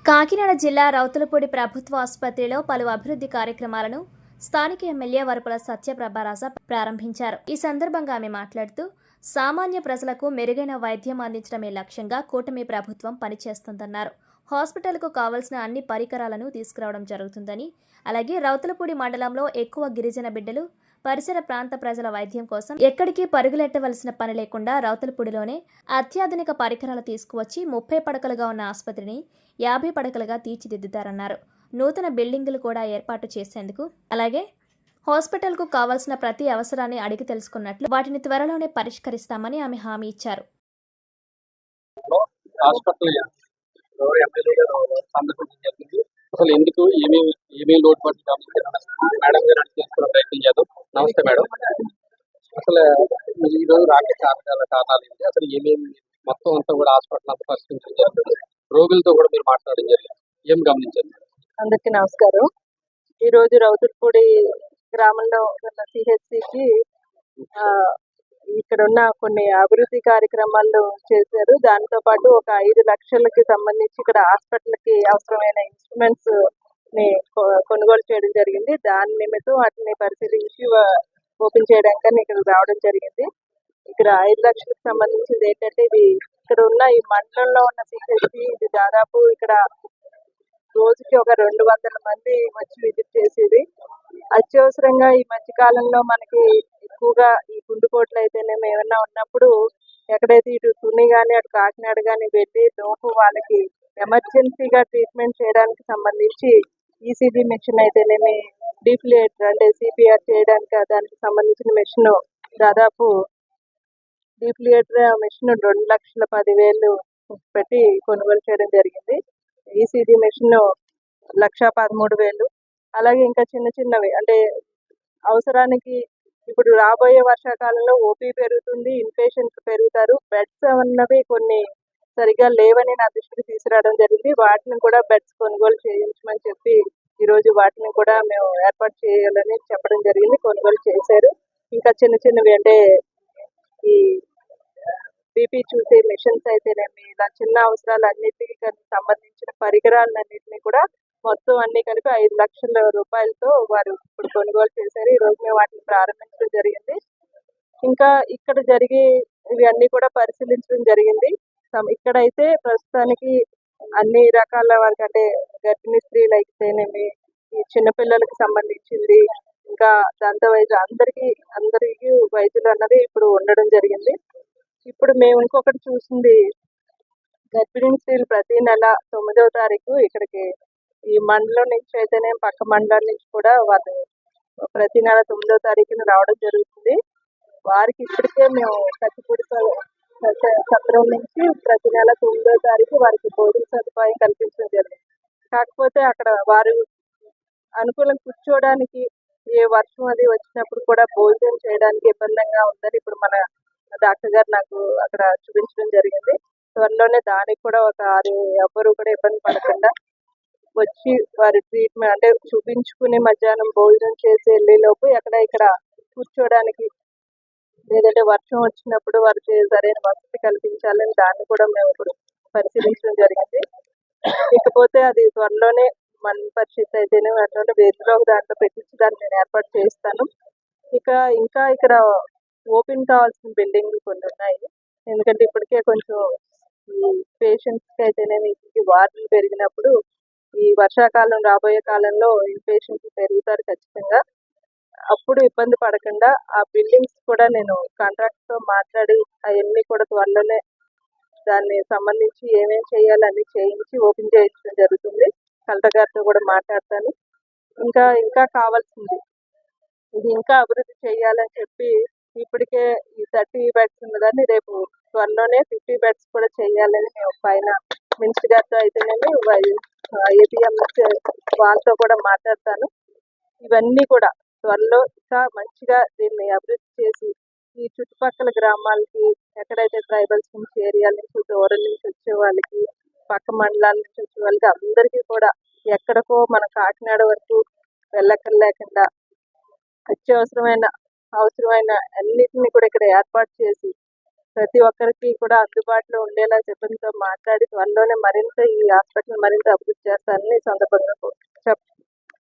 కాకినాడ జిల్లా రౌతులపూడి ప్రభుత్వ ఆసుపత్రిలో పలు అభివృద్ధి కార్యక్రమాలను స్థానిక ఎమ్మెల్యే వరపుల సత్యప్రభారాజ ప్రారంభించారు. ఈ సందర్భంగా ఆమె మాట్లాడుతూ, సామాన్య ప్రజలకు మెరుగైన వైద్యం అందించడమే లక్ష్యంగా కూటమి ప్రభుత్వం పనిచేస్తుందన్నారు. హాస్పిటల్కు కావలసిన అన్ని పరికరాలను తీసుకురావడం జరుగుతుందని, అలాగే రౌతులపూడి మండలంలో ఎక్కువ గిరిజన బిడ్డలు, పరిసర ప్రాంత ప్రజల వైద్యం కోసం ఎక్కడికి పరుగులెట్టవలసిన పని లేకుండా రౌతులపూడిలోనే అత్యాధునిక పరికరాలు తీసుకువచ్చి 30 పడకలుగా ఉన్న ఆసుపత్రిని 50 పడకలుగా తీర్చిదిద్దుతారన్నారు. నూతన బిల్డింగులు కూడా ఏర్పాటు చేసేందుకు, అలాగే హాస్పిటల్కు కావాల్సిన ప్రతి అవసరాన్ని అడిగి తెలుసుకున్నట్లు వాటిని త్వరలోనే పరిష్కరిస్తామని ఆమె హామీ ఇచ్చారు. అసలు ఎందుకు ఏమేమి లోటుపాట్లు మేడం గారు అడిగి తెలుసుకునే ప్రయత్నం చేద్దాం. నమస్తే మేడం. అసలు ఈ రోజు రాకే కారణాలు ఏంటి? అసలు ఏమేమి మొత్తం అంతా కూడా హాస్పిటల్ అంతా పరిశీలించడం జరిగింది. రోగులతో కూడా మీరు మాట్లాడడం జరిగింది. ఏం గమనించారు? అందరికీ నమస్కారం. ఈ రోజు రౌతులపూడి గ్రామంలో ఉన్న సిహెచ్సికి ఇక్కడ ఉన్న కొన్ని అభివృద్ధి కార్యక్రమాలు చేశారు. దాంతో పాటు ఒక 5 లక్షలకి సంబంధించి ఇక్కడ హాస్పిటల్కి అవసరమైన ఇన్స్ట్రుమెంట్స్ ని కొనుగోలు చేయడం జరిగింది. దాని నిమిత్తం వాటిని పరిశీలించి ఓపెన్ చేయడానికి ఇక్కడ రావడం జరిగింది. ఇక్కడ 5 లక్షలకు సంబంధించింది ఏంటంటే, ఇది ఇక్కడ ఉన్న ఈ మండలంలో ఉన్న సిహెచ్సి, ఇది దాదాపు ఇక్కడ రోజుకి ఒక 200 మంది వచ్చి విజిట్ చేసేది. అత్యవసరంగా ఈ మధ్య కాలంలో మనకి ఎక్కువగా ఈ గుండెపోట్లు అయితేనేమో ఏమన్నా ఉన్నప్పుడు ఎక్కడైతే ఇటు తుని కానీ అటు కాకినాడ కానీ వెళ్ళి లోపు వాళ్ళకి ఎమర్జెన్సీగా ట్రీట్మెంట్ చేయడానికి సంబంధించి ఈసీజీ మెషిన్ అయితేనేమి, డిఫిలేటర్ అంటే సిపిఆర్ చేయడానికి దానికి సంబంధించిన మెషిన్ దాదాపు డిఫిలేటర్ మెషిన్ 2,10,000 పెట్టి కొనుగోలు చేయడం జరిగింది. ECG machine 1,13,000. అలాగే ఇంకా చిన్న చిన్నవి అంటే అవసరానికి ఇప్పుడు రాబోయే వర్షాకాలంలో ఓపీ పెరుగుతుంది, ఇన్పేషెంట్లు పెరుగుతారు. బెడ్స్ అన్నవి కొన్ని సరిగా లేవని నా దృష్టికి తీసుకురావడం జరిగింది. వాటిని కూడా బెడ్స్ కొనుగోలు చేయించమని చెప్పి ఈరోజు వాటిని కూడా మేము ఏర్పాటు చేయాలని చెప్పడం జరిగింది. కొనుగోలు చేశారు. ఇంకా చిన్న చిన్నవి అంటే ఈ బీపీ చూసే మిషన్స్ అయితేనేమి, ఇలా చిన్న అవసరాలు అన్నిటికీ సంబంధించిన పరికరాలన్నింటినీ కూడా మొత్తం అన్ని కలిపి 5 లక్షల రూపాయలతో వారు ఇప్పుడు కొనుగోలు చేశారు. ఈ రోజు మేము వాటిని ప్రారంభించడం జరిగింది. ఇంకా ఇక్కడ ఇవన్నీ కూడా పరిశీలించడం జరిగింది. ఇక్కడైతే ప్రస్తుతానికి అన్ని రకాల వారికి అంటే గర్భిణీ స్త్రీలు అయితేనేమి, ఈ చిన్నపిల్లలకు సంబంధించింది, ఇంకా దంత వైద్యులు అందరికీ వైద్యులు అన్నది ఇప్పుడు ఉండడం జరిగింది. ఇప్పుడు మేము ఇంకొకటి చూసింది, గర్భిణీ స్త్రీలు ప్రతి నెల 9వ తారీఖు ఇక్కడికి ఈ మండలం నుంచి అయితేనేమి పక్క మండలం నుంచి కూడా వాళ్ళు ప్రతి నెల 9వ తారీఖున రావడం జరుగుతుంది. వారికి ఇప్పటికే మేము కత్తిపూడి సత్రం నుంచి ప్రతి నెల 9వ తారీఖు వారికి భోజన సదుపాయం కల్పించడం జరిగింది. కాకపోతే అక్కడ వారు అనుకూలంగా కూర్చోవడానికి ఏ వర్షం అది వచ్చినప్పుడు కూడా భోజనం చేయడానికి ఇబ్బందిగా ఉందని ఇప్పుడు మన డాక్టర్ గారు నాకు అక్కడ చూపించడం జరిగింది. త్వరలోనే దానికి కూడా ఎవ్వరూ కూడా ఇబ్బంది పడకుండా వచ్చి వారి ట్రీట్మెంట్ అంటే చూపించుకుని మధ్యాహ్నం భోజనం చేసి వెళ్ళేలోపు ఇక్కడ కూర్చోవడానికి లేదంటే వర్షం వచ్చినప్పుడు వారికి సరైన వసతి కల్పించాలని దాన్ని కూడా మేము ఇప్పుడు పరిశీలించడం జరిగింది. ఇకపోతే అది త్వరలోనే మన పరిస్థితి అయితేనే వాటిలో వేదిలో దాంట్లో పెట్టించి దాన్ని నేను ఏర్పాటు చేస్తాను. ఇంకా ఇక్కడ ఓపెన్ కావాల్సిన బిల్డింగ్లు కొన్ని ఉన్నాయి. ఎందుకంటే ఇప్పటికే కొంచెం ఈ పేషెంట్స్కి అయితేనేమి వార్డులు పెరిగినప్పుడు ఈ వర్షాకాలం రాబోయే కాలంలో ఇన్పేషెంట్లు పెరుగుతారు ఖచ్చితంగా. అప్పుడు ఇబ్బంది పడకుండా ఆ బిల్డింగ్స్ కూడా నేను కాంట్రాక్ట్తో మాట్లాడి అవన్నీ కూడా త్వరలోనే దాన్ని సంబంధించి ఏమేమి చేయాలని చేయించి ఓపెన్ చేయించడం జరుగుతుంది. కలెక్టర్ గారితో కూడా మాట్లాడతాను. ఇంకా కావాల్సింది ఇది ఇంకా అభివృద్ధి చేయాలని చెప్పి ఇప్పటికే ఈ 30 బెడ్స్ ఉన్నదాన్ని రేపు త్వరలోనే 50 బెడ్స్ కూడా చేయాలని మేము పైన మినిస్టర్ గారితో అయితేనేమి ఏపీఎంఎస్ వాళ్ళతో కూడా మాట్లాడతాను. ఇవన్నీ కూడా త్వరలో ఇంకా మంచిగా దీన్ని అభివృద్ధి చేసి ఈ చుట్టుపక్కల గ్రామాలకి ఎక్కడైతే ట్రైబల్స్ నుంచి ఏరియాల నుంచి దూరం నుంచి వచ్చే వాళ్ళకి, పక్క మండలాల నుంచి వచ్చే వాళ్ళకి అందరికీ కూడా ఎక్కడికో మన కాకినాడ వరకు వెళ్ళక్కర్లేకుండా అవసరమైన అన్నిటిని కూడా ఇక్కడ ఏర్పాటు చేసి ప్రతి ఒక్కరికి కూడా అందుబాటులో ఉండేలా సిబ్బందితో మాట్లాడి త్వరలోనే మరింత ఈ హాస్పిటల్ మరింత అభివృద్ధి చేస్తారని ఈ సందర్భంగా కోరుతున్నాను.